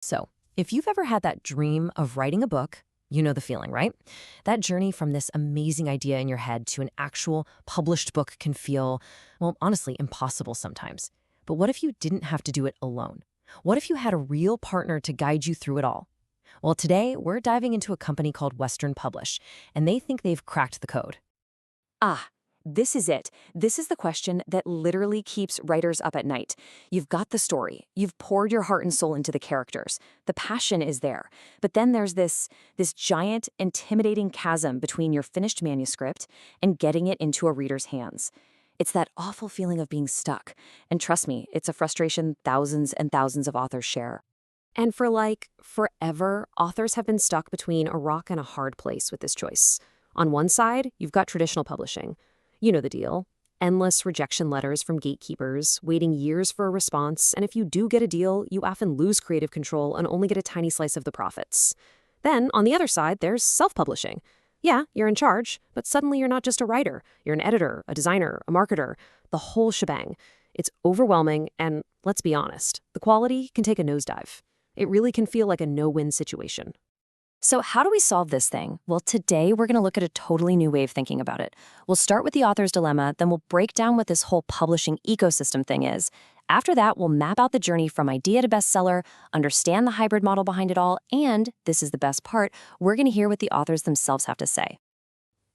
So, if you've ever had that dream of writing a book, you know the feeling, right? That journey from this amazing idea in your head to an actual published book can feel, well, honestly, impossible sometimes. But what if you didn't have to do it alone? What if you had a real partner to guide you through it all? Well, today we're diving into a company called Western Publish, and they think they've cracked the code. Ah, this is it. This is the question that literally keeps writers up at night. You've got the story. You've poured your heart and soul into the characters. The passion is there. But then there's this giant, intimidating chasm between your finished manuscript and getting it into a reader's hands. It's that awful feeling of being stuck. And trust me, it's a frustration thousands and thousands of authors share. And for forever, authors have been stuck between a rock and a hard place with this choice. On one side, you've got traditional publishing. You know the deal. Endless rejection letters from gatekeepers, waiting years for a response, and if you do get a deal, you often lose creative control and only get a tiny slice of the profits. Then, on the other side, there's self-publishing. Yeah, you're in charge, but suddenly you're not just a writer. You're an editor, a designer, a marketer, the whole shebang. It's overwhelming, and let's be honest, the quality can take a nosedive. It really can feel like a no-win situation. So how do we solve this thing? Well, today we're going to look at a totally new way of thinking about it. We'll start with the author's dilemma, then we'll break down what this whole publishing ecosystem thing is. After that, we'll map out the journey from idea to bestseller, understand the hybrid model behind it all, and, this is the best part, we're going to hear what the authors themselves have to say.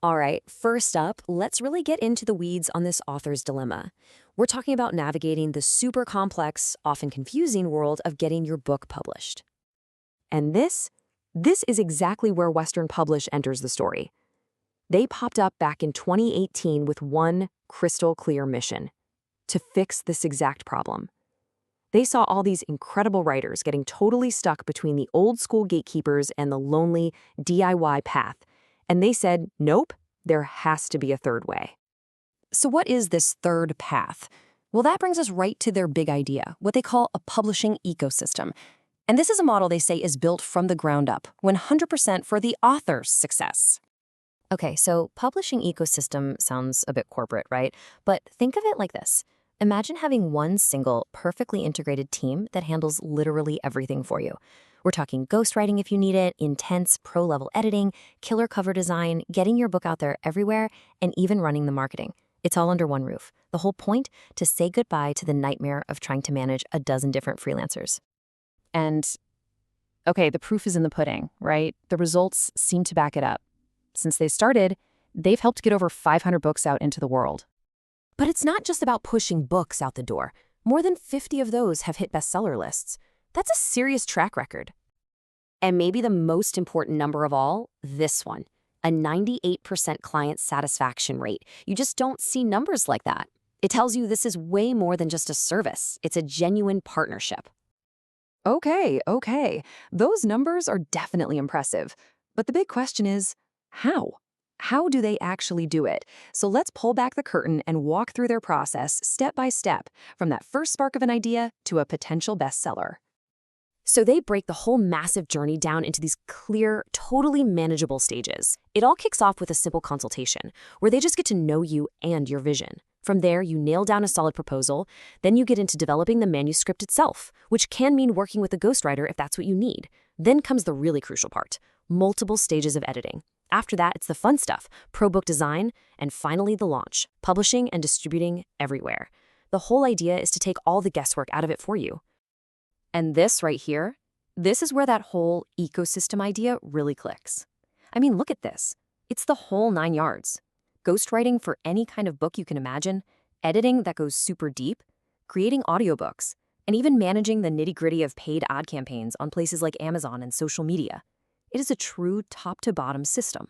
All right, first up, let's really get into the weeds on this author's dilemma. We're talking about navigating the super complex, often confusing world of getting your book published. And this is exactly where Western Publish enters the story. They popped up back in 2018 with one crystal clear mission: to fix this exact problem. They saw all these incredible writers getting totally stuck between the old school gatekeepers and the lonely DIY path, and they said, nope, there has to be a third way. So what is this third path? Well, that brings us right to their big idea, what they call a publishing ecosystem. And this is a model they say is built from the ground up, 100% for the author's success. Okay, so publishing ecosystem sounds a bit corporate, right? But think of it like this. Imagine having one single, perfectly integrated team that handles literally everything for you. We're talking ghostwriting if you need it, intense pro-level editing, killer cover design, getting your book out there everywhere, and even running the marketing. It's all under one roof. The whole point? To say goodbye to the nightmare of trying to manage a dozen different freelancers. And, okay, the proof is in the pudding, right? The results seem to back it up. Since they started, they've helped get over 500 books out into the world. But it's not just about pushing books out the door. More than 50 of those have hit bestseller lists. That's a serious track record. And maybe the most important number of all, this one, a 98% client satisfaction rate. You just don't see numbers like that. It tells you this is way more than just a service. It's a genuine partnership. Okay. Those numbers are definitely impressive. But the big question is, how? How do they actually do it? So let's pull back the curtain and walk through their process step by step, from that first spark of an idea to a potential bestseller. So they break the whole massive journey down into these clear, totally manageable stages. It all kicks off with a simple consultation, where they just get to know you and your vision. From there, you nail down a solid proposal. Then you get into developing the manuscript itself, which can mean working with a ghostwriter if that's what you need. Then comes the really crucial part: multiple stages of editing. After that, it's the fun stuff: pro-book design, and finally the launch, publishing and distributing everywhere. The whole idea is to take all the guesswork out of it for you. And this right here, this is where that whole ecosystem idea really clicks. I mean, look at this. It's the whole 9 yards. Ghostwriting for any kind of book you can imagine, editing that goes super deep, creating audiobooks, and even managing the nitty-gritty of paid ad campaigns on places like Amazon and social media. It is a true top-to-bottom system.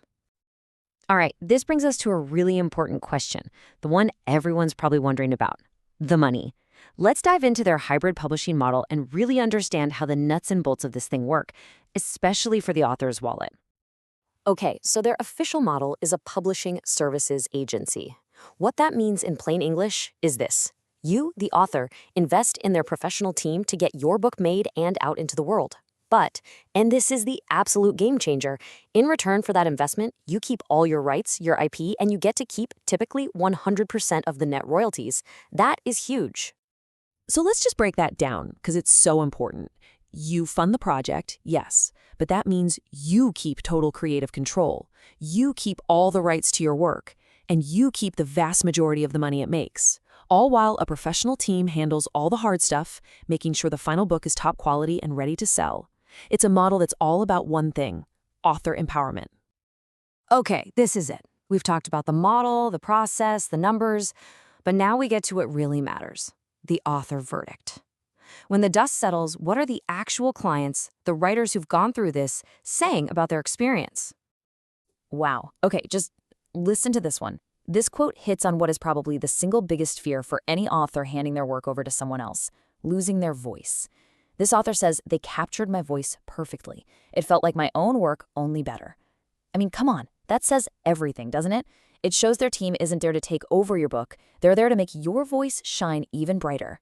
All right, this brings us to a really important question, the one everyone's probably wondering about: the money. Let's dive into their hybrid publishing model and really understand how the nuts and bolts of this thing work, especially for the author's wallet. Okay, so their official model is a publishing services agency. What that means in plain English is this: you, the author, invest in their professional team to get your book made and out into the world. But, and this is the absolute game changer, in return for that investment, you keep all your rights, your IP, and you get to keep typically 100% of the net royalties. That is huge. So let's just break that down, because it's so important. You fund the project, yes, but that means you keep total creative control. You keep all the rights to your work, and you keep the vast majority of the money it makes, all while a professional team handles all the hard stuff, making sure the final book is top quality and ready to sell. It's a model that's all about one thing: author empowerment. Okay, this is it. We've talked about the model, the process, the numbers, but now we get to what really matters: the author verdict. When the dust settles, what are the actual clients, the writers who've gone through this, saying about their experience? Wow. Okay, just listen to this one. This quote hits on what is probably the single biggest fear for any author handing their work over to someone else: losing their voice. This author says, "They captured my voice perfectly. It felt like my own work, only better." I mean, come on. That says everything, doesn't it? It shows their team isn't there to take over your book. They're there to make your voice shine even brighter.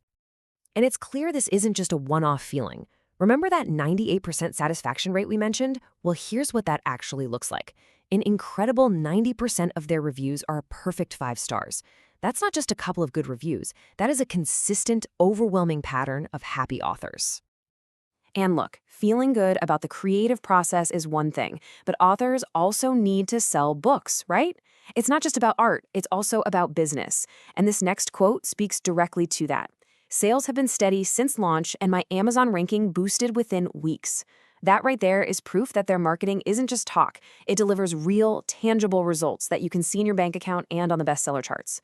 And it's clear this isn't just a one-off feeling. Remember that 98% satisfaction rate we mentioned? Well, here's what that actually looks like. An incredible 90% of their reviews are a perfect 5 stars. That's not just a couple of good reviews. That is a consistent, overwhelming pattern of happy authors. And look, feeling good about the creative process is one thing, but authors also need to sell books, right? It's not just about art, it's also about business. And this next quote speaks directly to that. "Sales have been steady since launch, and my Amazon ranking boosted within weeks." That right there is proof that their marketing isn't just talk. It delivers real, tangible results that you can see in your bank account and on the bestseller charts.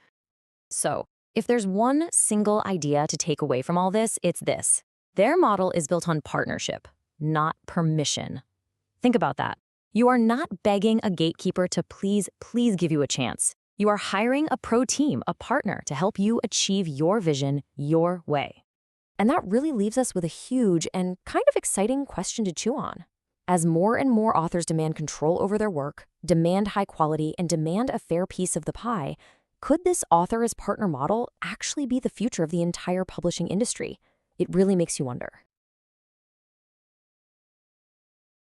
So, if there's one single idea to take away from all this, it's this: their model is built on partnership, not permission. Think about that. You are not begging a gatekeeper to please give you a chance. You are hiring a pro team, a partner, to help you achieve your vision your way. And that really leaves us with a huge and kind of exciting question to chew on. As more and more authors demand control over their work, demand high quality, and demand a fair piece of the pie, could this author as partner model actually be the future of the entire publishing industry? It really makes you wonder.